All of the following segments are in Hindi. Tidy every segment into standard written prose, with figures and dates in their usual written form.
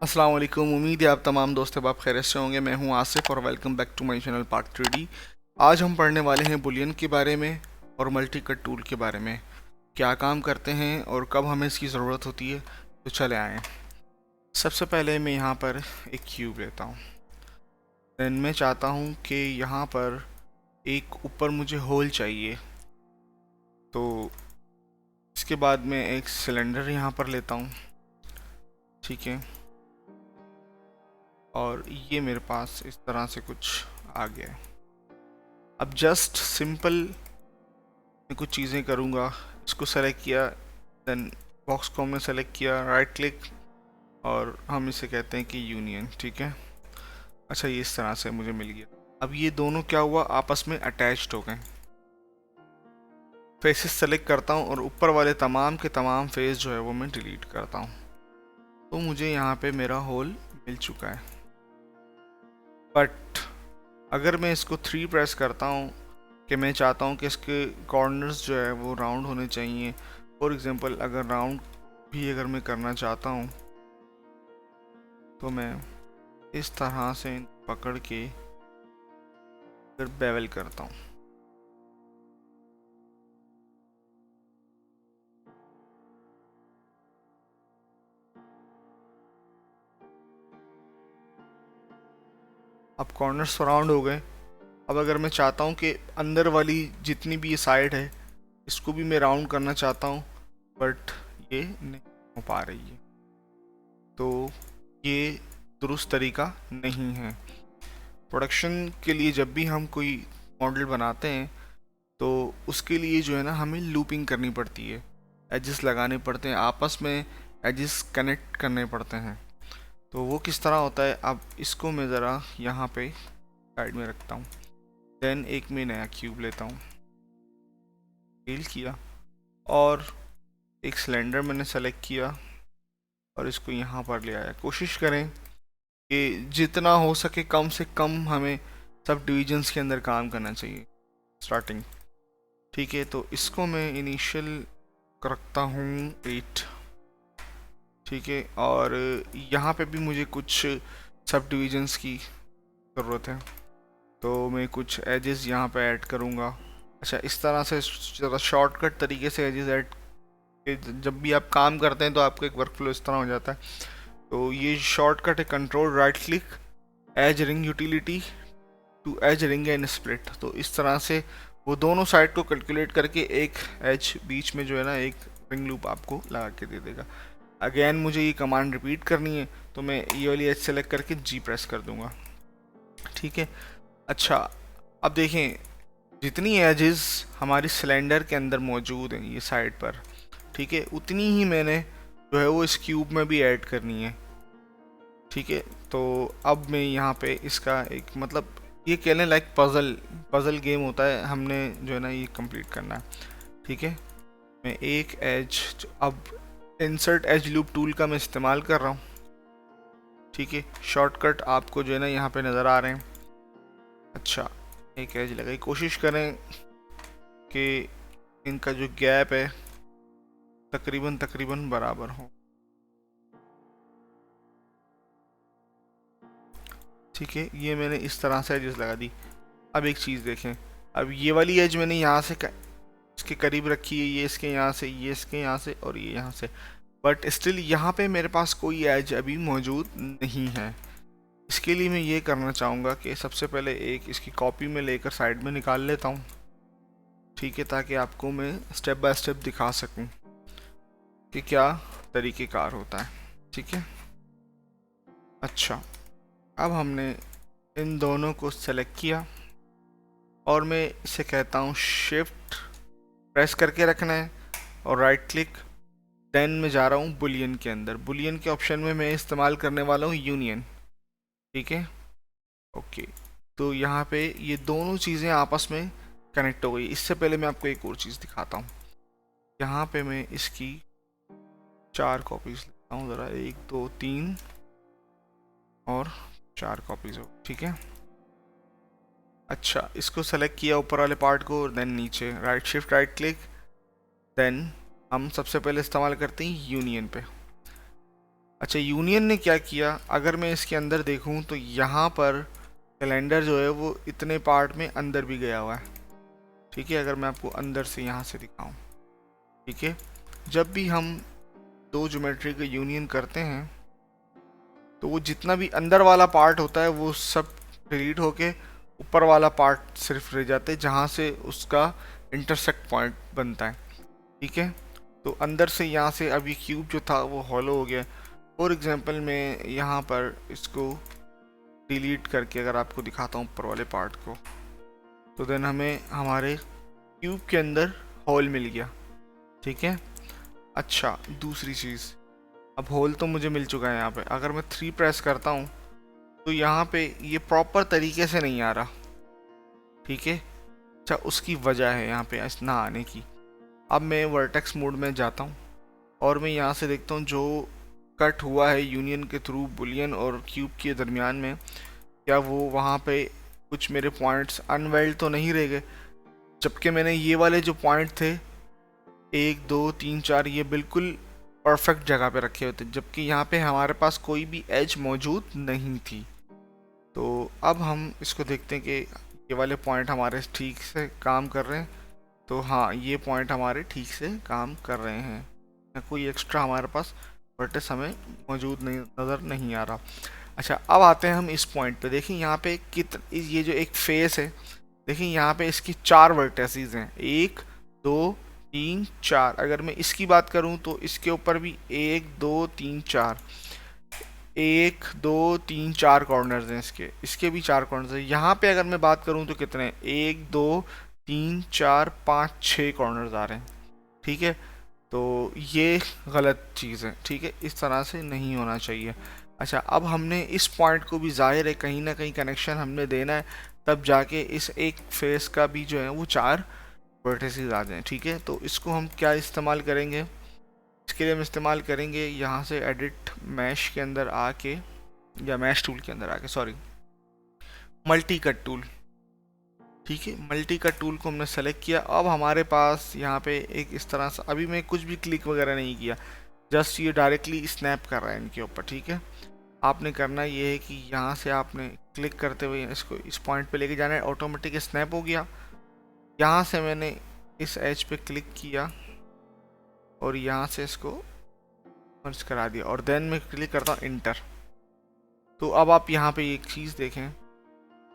अस्सलाम वालेकुम। उम्मीद है आप तमाम दोस्त अब आप खैरियत से होंगे। मैं हूं आसिफ और welcome back to my channel Park 3D। आज हम पढ़ने वाले हैं बुलियन के बारे में और मल्टी कट टूल के बारे में, क्या काम करते हैं और कब हमें इसकी ज़रूरत होती है। तो चले आएँ। सबसे पहले मैं यहाँ पर एक क्यूब लेता हूँ। देन मैं चाहता हूँ कि यहाँ पर एक ऊपर मुझे होल चाहिए, तो इसके बाद मैं एक सिलेंडर यहाँ पर लेता हूँ। ठीक है, और ये मेरे पास इस तरह से कुछ आ गया है। अब जस्ट सिंपल मैं कुछ चीज़ें करूँगा। इसको सेलेक्ट किया, देन बॉक्स को हमने सेलेक्ट किया, राइट क्लिक, और हम इसे कहते हैं कि यूनियन। ठीक है, अच्छा ये इस तरह से मुझे मिल गया। अब ये दोनों क्या हुआ, आपस में अटैच्ड हो गए। फेसेस सेलेक्ट करता हूँ और ऊपर वाले तमाम के तमाम फेस जो है वो मैं डिलीट करता हूँ। तो मुझे यहाँ पे मेरा होल मिल चुका है। बट अगर मैं इसको 3 प्रेस करता हूँ कि मैं चाहता हूँ कि इसके कॉर्नर्स जो है वो राउंड होने चाहिए। फॉर एग्जांपल अगर राउंड भी अगर मैं करना चाहता हूँ तो मैं इस तरह से पकड़ के फिर बेवल करता हूँ। अब कॉर्नर्स राउंड हो गए। अब अगर मैं चाहता हूँ कि अंदर वाली जितनी भी ये साइड है इसको भी मैं राउंड करना चाहता हूँ, बट ये नहीं हो पा रही है, तो ये दुरुस्त तरीका नहीं है। प्रोडक्शन के लिए जब भी हम कोई मॉडल बनाते हैं तो उसके लिए जो है ना हमें लूपिंग करनी पड़ती है, एजेस लगाने पड़ते हैं, आपस में एजेस कनेक्ट करने पड़ते हैं। तो वो किस तरह होता है, अब इसको मैं ज़रा यहाँ पे साइड में रखता हूँ। देन एक मैं नया क्यूब लेता हूँ, फिल किया, और एक सिलेंडर मैंने सेलेक्ट किया और इसको यहाँ पर ले आया। कोशिश करें कि जितना हो सके कम से कम हमें सब डिविजन्स के अंदर काम करना चाहिए स्टार्टिंग। ठीक है, तो इसको मैं इनिशियल रखता हूँ 8। ठीक है, और यहाँ पे भी मुझे कुछ सब डिविजन्स की ज़रूरत है, तो मैं कुछ एजेस यहाँ पे ऐड करूँगा। अच्छा, इस तरह से ज़रा शॉर्टकट तरीके से एजेस ऐड, जब भी आप काम करते हैं तो आपको एक वर्क फ्लो इस तरह हो जाता है। तो ये शॉर्टकट है, control right click, edge ring utility to edge ring and split. तो इस तरह से वो दोनों साइड को कैलकुलेट करके एक एज बीच में जो है ना एक रिंग लूप आपको लगा के दे देगा। अगेन मुझे ये कमांड रिपीट करनी है, तो मैं ये वाली एज सेलेक्ट करके जी प्रेस कर दूंगा। ठीक है, अच्छा अब देखें जितनी एजेस हमारी सिलेंडर के अंदर मौजूद हैं ये साइड पर, ठीक है, उतनी ही मैंने जो है वो इस क्यूब में भी ऐड करनी है। ठीक है, तो अब मैं यहाँ पे इसका एक मतलब ये कह लें लाइक पज़ल पज़ल गेम होता है, हमने जो है ना ये कंप्लीट करना है। ठीक है, मैं एक एज, अब इंसर्ट एज लूप टूल का मैं इस्तेमाल कर रहा हूँ। ठीक है, शॉर्टकट आपको जो है ना यहाँ पे नज़र आ रहे हैं। अच्छा, एक एज लगाई, कोशिश करें कि इनका जो गैप है तकरीबन तकरीबन बराबर हो। ठीक है, ये मैंने इस तरह से एजेस लगा दी। अब एक चीज़ देखें, अब ये वाली एज मैंने यहाँ से इसके करीब रखी है, ये इसके यहाँ से, ये इसके यहाँ से, और ये यहाँ से, बट स्टिल यहाँ पे मेरे पास कोई एज अभी मौजूद नहीं है। इसके लिए मैं ये करना चाहूँगा कि सबसे पहले एक इसकी कॉपी में लेकर साइड में निकाल लेता हूँ। ठीक है, ताकि आपको मैं स्टेप बाय स्टेप दिखा सकूँ कि क्या तरीक़ेकार होता है। ठीक है, अच्छा अब हमने इन दोनों को सेलेक्ट किया और मैं इसे कहता हूँ शिफ्ट प्रेस करके रखना है और राइट क्लिक। देन मैं जा रहा हूँ बुलियन के अंदर, बुलियन के ऑप्शन में मैं इस्तेमाल करने वाला हूँ यूनियन। ठीक है, ओके, तो यहाँ पे ये दोनों चीज़ें आपस में कनेक्ट हो गई। इससे पहले मैं आपको एक और चीज़ दिखाता हूँ। यहाँ पे मैं इसकी 4 कॉपीज लेता हूँ ज़रा, 1 2 3 और 4 कॉपीज हो। ठीक है, अच्छा इसको सेलेक्ट किया ऊपर वाले पार्ट को, देन नीचे right shift right click, then हम सबसे पहले इस्तेमाल करते हैं यूनियन पे। अच्छा, यूनियन ने क्या किया, अगर मैं इसके अंदर देखूं तो यहाँ पर कैलेंडर जो है वो इतने पार्ट में अंदर भी गया हुआ है। ठीक है, अगर मैं आपको अंदर से यहाँ से दिखाऊं, ठीक है, जब भी हम दो ज्योमेट्री का यूनियन करते हैं तो वो जितना भी अंदर वाला पार्ट होता है वो सब डिलीट होके ऊपर वाला पार्ट सिर्फ रह जाते हैं जहाँ से उसका इंटरसेक्ट पॉइंट बनता है। ठीक है, तो अंदर से यहाँ से अब ये क्यूब जो था वो हॉलो हो गया। फॉर एग्जांपल मैं यहाँ पर इसको डिलीट करके अगर आपको दिखाता हूँ ऊपर वाले पार्ट को, तो देन हमें हमारे क्यूब के अंदर होल मिल गया। ठीक है, अच्छा दूसरी चीज़, अब होल तो मुझे मिल चुका है यहाँ पे, अगर मैं 3 प्रेस करता हूँ तो यहाँ पे ये प्रॉपर तरीके से नहीं आ रहा। ठीक है, अच्छा उसकी वजह है यहाँ पे ना आने की। अब मैं वर्टेक्स मोड में जाता हूँ और मैं यहाँ से देखता हूँ जो कट हुआ है यूनियन के थ्रू बुलियन और क्यूब के दरमियान में, क्या वो वहाँ पे कुछ मेरे पॉइंट्स अनवेल्ड तो नहीं रह गए, जबकि मैंने ये वाले जो पॉइंट थे 1 2 3 4 ये बिल्कुल परफेक्ट जगह पे रखे होते, जबकि यहाँ पे हमारे पास कोई भी एज मौजूद नहीं थी। तो अब हम इसको देखते हैं कि ये वाले पॉइंट हमारे ठीक से काम कर रहे हैं। तो हाँ, ये पॉइंट हमारे ठीक से काम कर रहे हैं, कोई एक्स्ट्रा हमारे पास वर्टेक्स हमें मौजूद नहीं नज़र नहीं आ रहा। अच्छा, अब आते हैं हम इस पॉइंट पे। देखिए यहाँ पे ये जो एक फेस है, देखिए यहाँ पे इसकी 4 वर्टेसिस हैं, 1 2 3 4। अगर मैं इसकी बात करूँ तो इसके ऊपर भी 1 2 3 4, 1 2 3 4 कॉर्नर्स हैं इसके, इसके भी 4 कॉर्नर्स हैं। यहाँ पे अगर मैं बात करूँ तो कितने हैं, 1 2 3 4 5 6 कॉर्नर्स आ रहे हैं। ठीक है, तो ये गलत चीज़ है। ठीक है, इस तरह से नहीं होना चाहिए। अच्छा, अब हमने इस पॉइंट को भी ज़ाहिर है कहीं ना कहीं कनेक्शन हमने देना है, तब जाके इस एक फेस का भी जो है वो 4 वर्टिसेस आ जाएं। ठीक है, तो इसको हम क्या इस्तेमाल करेंगे, इसके लिए हम इस्तेमाल करेंगे यहाँ से एडिट मैश के अंदर आके, या मैश टूल के अंदर आके, सॉरी, मल्टी कट टूल। ठीक है, मल्टी कट टूल को हमने सेलेक्ट किया। अब हमारे पास यहाँ पे एक इस तरह से, अभी मैं कुछ भी क्लिक वगैरह नहीं किया, जस्ट ये डायरेक्टली स्नैप कर रहा है इनके ऊपर। ठीक है, आपने करना ये है कि यहाँ से आपने क्लिक करते हुए इसको इस पॉइंट पे लेके जाना है, ऑटोमेटिक स्नैप हो गया। यहाँ से मैंने इस एज पे क्लिक किया और यहाँ से इसको मर्ज करा दिया और देन मैं क्लिक करता हूँ इंटर। तो अब आप यहाँ पे एक चीज़ देखें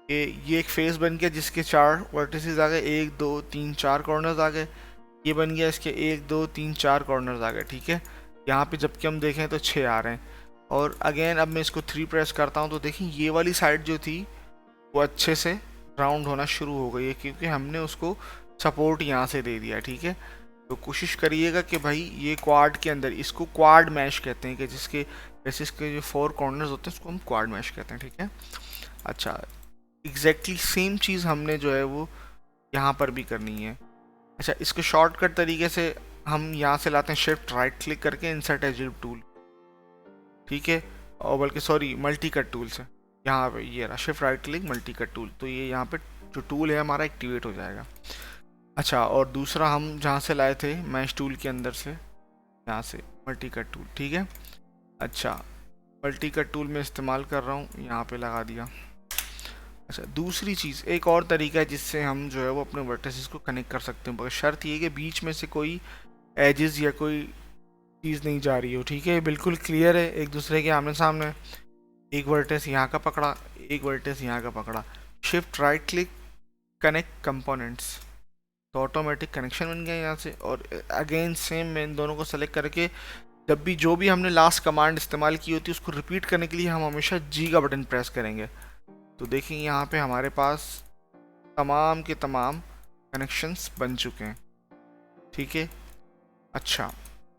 कि ये एक फेस बन गया जिसके 4 वर्टिसेस आ गए, 1 2 3 4 कॉर्नर्स आ गए। ये बन गया इसके 1 2 3 4 कॉर्नर्स आ गए। ठीक है, यहाँ पे जबकि हम देखें तो 6 आ रहे हैं। और अगेन अब मैं इसको 3 प्रेस करता हूँ तो देखिए ये वाली साइड जो थी वो अच्छे से राउंड होना शुरू हो गई है, क्योंकि हमने उसको सपोर्ट यहाँ से दे दिया। ठीक है, तो कोशिश करिएगा कि भाई ये क्वाड के अंदर, इसको क्वाड मैश कहते हैं, कि जिसके बेसिस के जो 4 कॉर्नर्स होते हैं उसको हम क्वाड मैश कहते हैं। ठीक है, अच्छा एग्जैक्टली सेम चीज़ हमने जो है वो यहाँ पर भी करनी है। अच्छा, इसको शॉर्टकट तरीके से हम यहाँ से लाते हैं शिफ्ट राइट क्लिक करके इंसर्ट एजिव टूल। ठीक है, और बल्कि सॉरी मल्टी कट टूल से, यहाँ पे ये रहा shift right click multi cut tool, तो ये यहाँ पे जो टूल है हमारा एक्टिवेट हो जाएगा। अच्छा, और दूसरा हम जहाँ से लाए थे मैश टूल के अंदर से, यहाँ से मल्टी कट टूल। ठीक है, अच्छा मल्टी कट टूल में इस्तेमाल कर रहा हूँ, यहाँ पे लगा दिया। अच्छा, दूसरी चीज़, एक और तरीका है जिससे हम जो है वो अपने वर्टिसेस को कनेक्ट कर सकते हैं, मगर शर्त ये है कि बीच में से कोई एजेस या कोई चीज़ नहीं जा रही हो। ठीक है, बिल्कुल क्लियर है, एक दूसरे के आमने सामने, एक वर्टेस यहाँ का पकड़ा, एक वर्टेस यहाँ का पकड़ा, shift right click connect components, तो ऑटोमेटिक कनेक्शन बन गया यहाँ से। और अगेन सेम मैं इन दोनों को सेलेक्ट करके, जब भी जो भी हमने लास्ट कमांड इस्तेमाल की होती है उसको रिपीट करने के लिए हम हमेशा जी का बटन प्रेस करेंगे। तो देखेंगे यहाँ पे हमारे पास तमाम के तमाम कनेक्शंस बन चुके हैं। ठीक है, अच्छा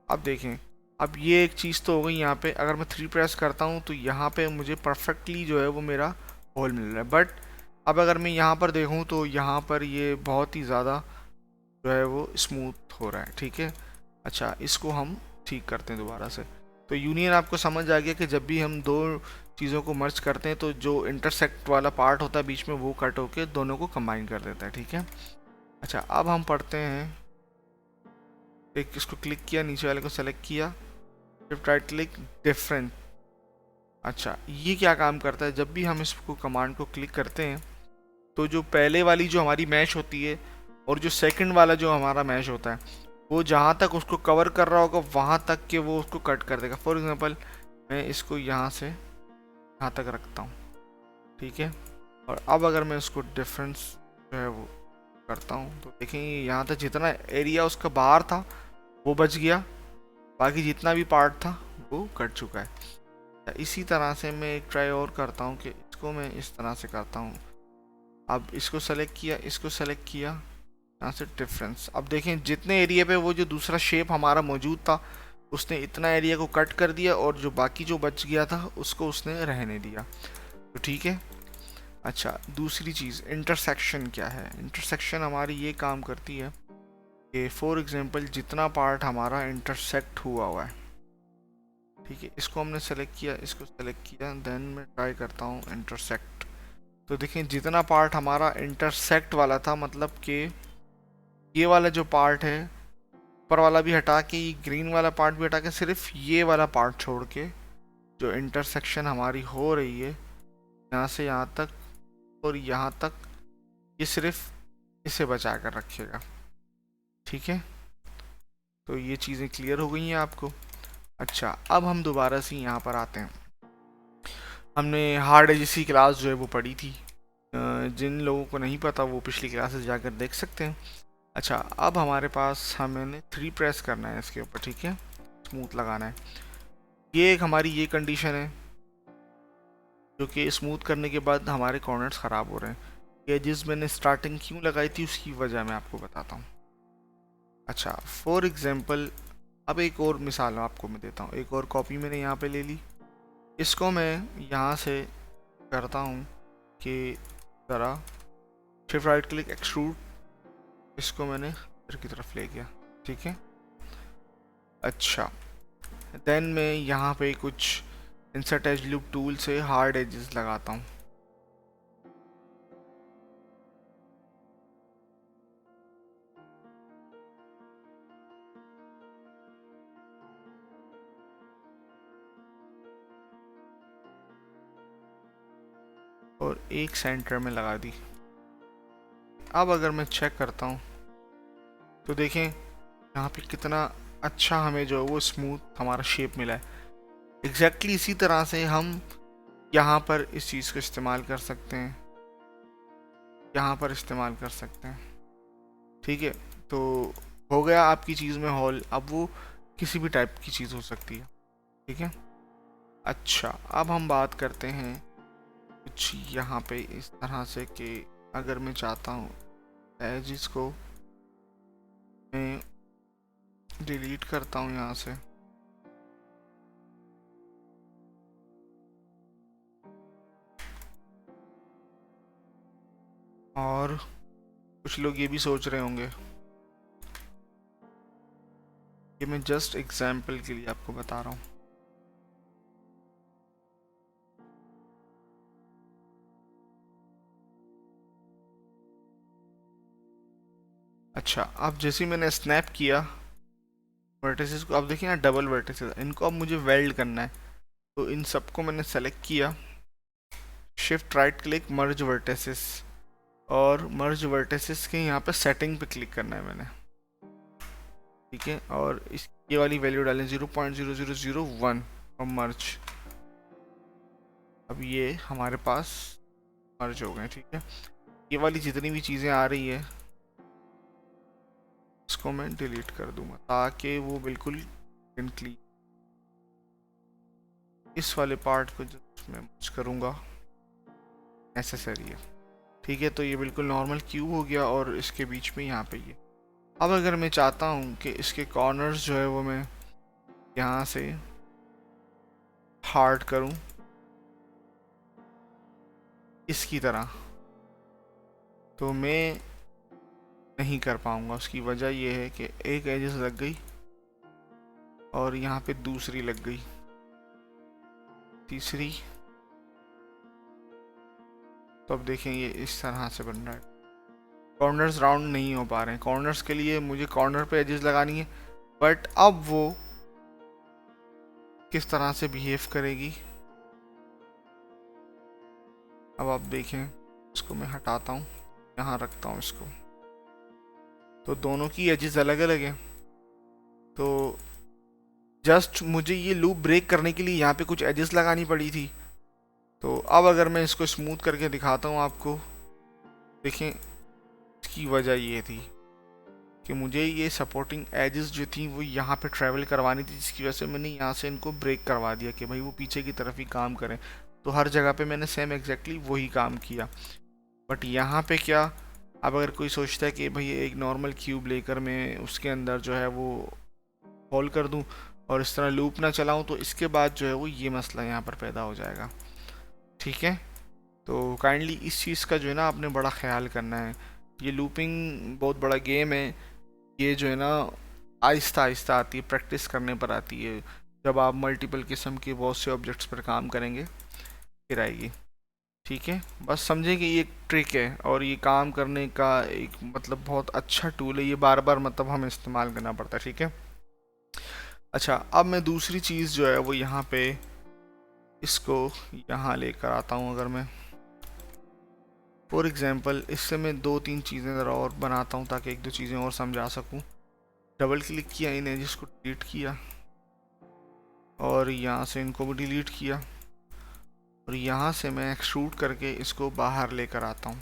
अब देखें, अब ये एक चीज़ तो हो गई यहाँ पे, अगर मैं 3 प्रेस करता हूँ तो यहाँ पे मुझे परफेक्टली जो है वो मेरा होल मिल रहा है। बट अब अगर मैं यहाँ पर देखूँ तो यहाँ पर ये बहुत ही ज़्यादा जो है वो स्मूथ हो रहा है। ठीक है, अच्छा इसको हम ठीक करते हैं दोबारा से। तो यूनियन आपको समझ आ गया कि जब भी हम दो चीज़ों को मर्ज करते हैं तो जो इंटरसेक्ट वाला पार्ट होता है बीच में वो कट होके दोनों को कंबाइन कर देता है। ठीक है, अच्छा अब हम पढ़ते हैं, एक इसको क्लिक किया, नीचे वाले को सेलेक्ट किया, शिफ्ट राइट क्लिक डिफरेंस। अच्छा, ये क्या काम करता है, जब भी हम इसको कमांड को क्लिक करते हैं तो जो पहले वाली जो हमारी मैश होती है और जो सेकंड वाला जो हमारा मैश होता है, वो जहाँ तक उसको कवर कर रहा होगा वहाँ तक के वो उसको कट कर देगा। फॉर एग्जांपल मैं इसको यहाँ से यहाँ तक रखता हूँ, ठीक है। और अब अगर मैं इसको डिफरेंस जो है वो करता हूँ तो देखेंगे यहाँ तक जितना एरिया उसका बाहर था वो बच गया, बाकी जितना भी पार्ट था वो कट चुका है। इसी तरह से मैं एक ट्राई और करता हूँ कि इसको मैं इस तरह से करता हूँ। अब इसको सेलेक्ट किया, इसको सेलेक्ट किया, यहाँ से डिफरेंस। अब देखें जितने एरिया पे वो जो दूसरा शेप हमारा मौजूद था उसने इतना एरिया को कट कर दिया और जो बाकी जो बच गया था उसको उसने रहने दिया, तो ठीक है। अच्छा, दूसरी चीज़ इंटरसेक्शन क्या है। इंटरसेक्शन हमारी ये काम करती है कि फॉर एग्जांपल जितना पार्ट हमारा इंटरसेक्ट हुआ है, ठीक है, इसको हमने सेलेक्ट किया, इसको सेलेक्ट किया, देन मैं ट्राई करता हूँ इंटरसेक्ट। तो देखें जितना पार्ट हमारा इंटरसेक्ट वाला था, मतलब कि ये वाला जो पार्ट है ऊपर वाला भी हटा के, ये ग्रीन वाला पार्ट भी हटा के, सिर्फ ये वाला पार्ट छोड़ के जो इंटरसेक्शन हमारी हो रही है यहाँ से यहाँ तक और यहाँ तक, ये सिर्फ इसे बचा कर रखेगा, ठीक है। तो ये चीज़ें क्लियर हो गई हैं आपको। अच्छा, अब हम दोबारा से यहाँ पर आते हैं। हमने हार्ड एजेस की क्लास जो है वो पढ़ी थी, जिन लोगों को नहीं पता वो पिछली क्लासेस जाकर देख सकते हैं। अच्छा, अब हमारे पास हमें 3 प्रेस करना है इसके ऊपर, ठीक है, स्मूथ लगाना है। ये एक हमारी ये कंडीशन है जो कि स्मूथ करने के बाद हमारे कॉर्नर्स ख़राब हो रहे हैं। ये जिस मैंने स्टार्टिंग क्यों लगाई थी उसकी वजह मैं आपको बताता हूँ। अच्छा, फॉर एग्जांपल अब एक और मिसाल आपको मैं देता हूँ। एक और कॉपी मैंने यहाँ पे ले ली, इसको मैं यहाँ से करता हूँ कि ज़रा शिफ्ट राइट क्लिक एक्सट्रूड, इसको मैंने इधर की तरफ ले गया, ठीक है। अच्छा, देन मैं यहाँ पे कुछ इंसर्ट एज लूप टूल से हार्ड एजेस लगाता हूँ। और एक सेंटर में लगा दी। अब अगर मैं चेक करता हूँ तो देखें यहाँ पे कितना अच्छा हमें जो है वो स्मूथ हमारा शेप मिला है। एग्जैक्टली इसी तरह से हम यहाँ पर इस चीज़ को इस्तेमाल कर सकते हैं, यहाँ पर इस्तेमाल कर सकते हैं, ठीक है। तो हो गया आपकी चीज़ में हॉल। अब वो किसी भी टाइप की चीज़ हो सकती है, ठीक है। अच्छा, अब हम बात करते हैं कुछ यहाँ पे इस तरह से कि अगर मैं चाहता हूँ एजिस को मैं डिलीट करता हूँ यहाँ से, और कुछ लोग ये भी सोच रहे होंगे, ये मैं जस्ट एग्जाम्पल के लिए आपको बता रहा हूँ। अच्छा, अब जैसे मैंने स्नैप किया वर्टिसेस को, अब देखिए ना डबल वर्टिसेस, इनको अब मुझे वेल्ड करना है। तो इन सबको मैंने सेलेक्ट किया, शिफ्ट राइट क्लिक मर्ज वर्टिसेस, और मर्ज वर्टिसेस के यहाँ पे सेटिंग पे क्लिक करना है मैंने, ठीक है। और इस ये वाली वैल्यू डालें 0.0001 और मर्ज। अब ये हमारे पास मर्ज हो गए, ठीक है। ये वाली जितनी भी चीज़ें आ रही है इसको मैं डिलीट कर दूंगा ताकि वो बिल्कुल क्लीन। इस वाले पार्ट को जो मैं मर्ज करूँगा नेसेसरी है, ठीक है। तो ये बिल्कुल नॉर्मल क्यूब हो गया और इसके बीच में यहाँ पे ये। अब अगर मैं चाहता हूँ कि इसके कॉर्नर्स जो है वो मैं यहाँ से हार्ड करूँ इसकी तरह, तो मैं नहीं कर पाऊँगा। उसकी वजह ये है कि एक एजेस लग गई और यहाँ पे दूसरी लग गई, तीसरी। तो अब देखें ये इस तरह से बन रहा है, कॉर्नर्स राउंड नहीं हो पा रहे हैं। कॉर्नर्स के लिए मुझे कॉर्नर पे एजेस लगानी है, बट अब वो किस तरह से बिहेव करेगी। अब आप देखें, इसको मैं हटाता हूँ, यहाँ रखता हूँ इसको, तो दोनों की एजेस अलग अलग हैं। तो जस्ट मुझे ये लूप ब्रेक करने के लिए यहाँ पे कुछ एजेस लगानी पड़ी थी। तो अब अगर मैं इसको स्मूथ करके दिखाता हूँ आपको, देखें इसकी वजह ये थी कि मुझे ये सपोर्टिंग एजेस जो थी वो यहाँ पे ट्रैवल करवानी थी, जिसकी वजह से मैंने यहाँ से इनको ब्रेक करवा दिया कि भाई वो पीछे की तरफ ही काम करें। तो हर जगह पे मैंने सेम एग्जैक्टली वही काम किया। बट यहाँ पे क्या, अब अगर कोई सोचता है कि भाई एक नॉर्मल क्यूब लेकर मैं उसके अंदर जो है वो होल कर दूँ और इस तरह लूप ना चलाऊँ, तो इसके बाद जो है वो ये मसला यहाँ पर पैदा हो जाएगा। ठीक है, तो काइंडली इस चीज़ का जो है ना आपने बड़ा ख्याल करना है। ये लूपिंग बहुत बड़ा गेम है, ये जो है ना आहिस्ता आहिस्ता आती है, प्रैक्टिस करने पर आती है। जब आप मल्टीपल किस्म के बहुत से ऑब्जेक्ट्स पर काम करेंगे फिर आएगी। ठीक है, बस समझें कि ये एक ट्रिक है और ये काम करने का एक मतलब बहुत अच्छा टूल है, ये बार बार मतलब हमें इस्तेमाल करना पड़ता है। ठीक है, अच्छा अब मैं दूसरी चीज़ जो है वो यहाँ पे इसको यहाँ लेकर आता हूँ। अगर मैं फॉर एग्जांपल इससे मैं 2-3 चीज़ें ज़रा और बनाता हूँ ताकि 1-2 चीज़ें और समझा सकूँ। डबल क्लिक किया इन एजेस को डिलीट किया और यहाँ से इनको भी डिलीट किया और यहाँ से मैं एक्सट्रूड करके इसको बाहर लेकर आता हूँ।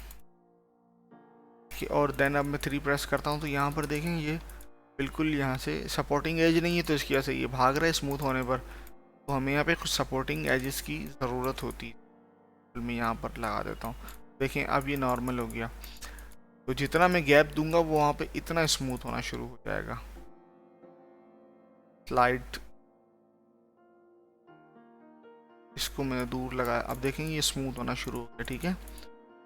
और देन अब मैं 3 प्रेस करता हूँ तो यहाँ पर देखें ये बिल्कुल यहाँ से सपोर्टिंग एज नहीं है, तो इसकी वजह से ये भाग रहा है स्मूथ होने पर। तो हमें यहाँ पे कुछ सपोर्टिंग एजेस की ज़रूरत होती है, मैं यहाँ पर लगा देता हूँ। देखें अब ये नॉर्मल हो गया, तो जितना मैं गैप दूंगा वो वहाँ पे इतना स्मूथ होना शुरू हो जाएगा। स्लाइड इसको मैं दूर लगाया, अब देखेंगे ये स्मूथ होना शुरू हो गया। ठीक है,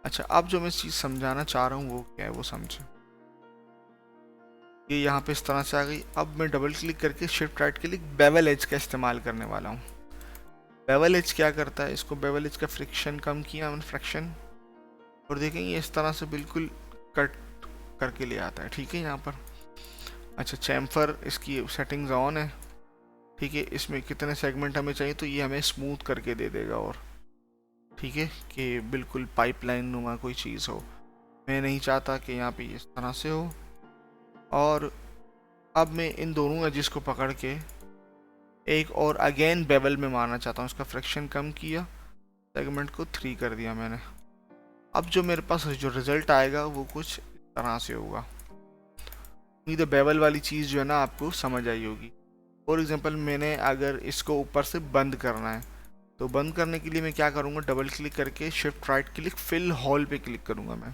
अच्छा अब जो मैं चीज़ समझाना चाह रहा हूँ वो क्या है वो समझें। ये यहाँ पे इस तरह से आ गई। अब मैं डबल क्लिक करके shift right click bevel edge का इस्तेमाल करने वाला हूँ। बेवल एज क्या करता है, इसको बेवल एज का फ्रिक्शन कम किया मैंने, फ्रैक्शन, और देखेंगे इस तरह से बिल्कुल कट करके ले आता है। ठीक है, यहाँ पर अच्छा चैम्फर इसकी सेटिंग्स ऑन है। ठीक है, इसमें कितने सेगमेंट हमें चाहिए तो ये हमें स्मूथ करके दे देगा। और ठीक है कि बिल्कुल पाइपलाइन नुमा कोई चीज़ हो, मैं नहीं चाहता कि यहाँ पे इस तरह से हो। और अब मैं इन दोनों एजेस को पकड़ के एक और अगेन बेवल में मारना चाहता हूँ, इसका फ्रैक्शन कम किया, सेगमेंट को 3 कर दिया मैंने। अब जो मेरे पास जो रिजल्ट आएगा वो कुछ इस तरह से होगा। उम्मीद है बेवल वाली चीज़ जो है ना आपको समझ आई होगी। फॉर एग्जांपल मैंने अगर इसको ऊपर से बंद करना है तो बंद करने के लिए मैं क्या करूँगा, डबल क्लिक करके shift right click fill hole पे क्लिक करूँगा। मैं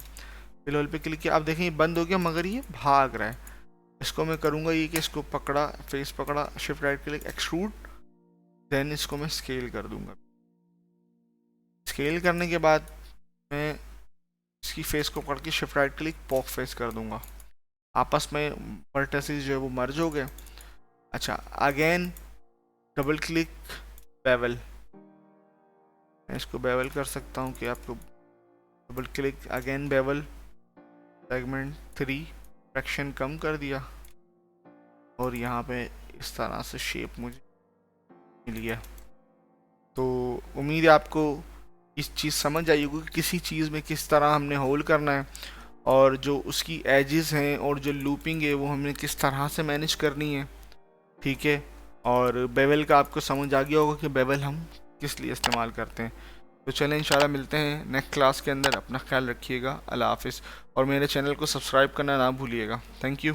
फिल हॉल पे क्लिक किया, आप देखें ये बंद हो गया मगर ये भाग रहा है। इसको मैं करूँगा ये कि इसको पकड़ा, फेस पकड़ा, shift right click extrude, then इसको मैं स्केल कर दूँगा। स्केल करने के बाद मैं इसकी फेस को पकड़ के shift right click pock face कर दूँगा, आपस में वर्टिसेस जो है वो मर्ज हो गए। अच्छा अगेन डबल क्लिक बेवल, मैं इसको बेवल कर सकता हूँ कि आपको double click again bevel, segment 3, fraction कम कर दिया और यहाँ पे इस तरह से शेप मुझे मिल गया। तो उम्मीद है आपको इस चीज़ समझ आई होगी कि किसी चीज़ में किस तरह हमने होल्ड करना है और जो उसकी एजेस हैं और जो लूपिंग है वो हमने किस तरह से मैनेज करनी है। ठीक है, और बेवल का आपको समझ आ गया होगा कि बेवल हम किस लिए इस्तेमाल करते हैं। तो चलें इंशाल्लाह मिलते हैं नेक्स्ट क्लास के अंदर। अपना ख्याल रखिएगा, अल्लाह हाफिज़, और मेरे चैनल को सब्सक्राइब करना ना भूलिएगा। Thank you.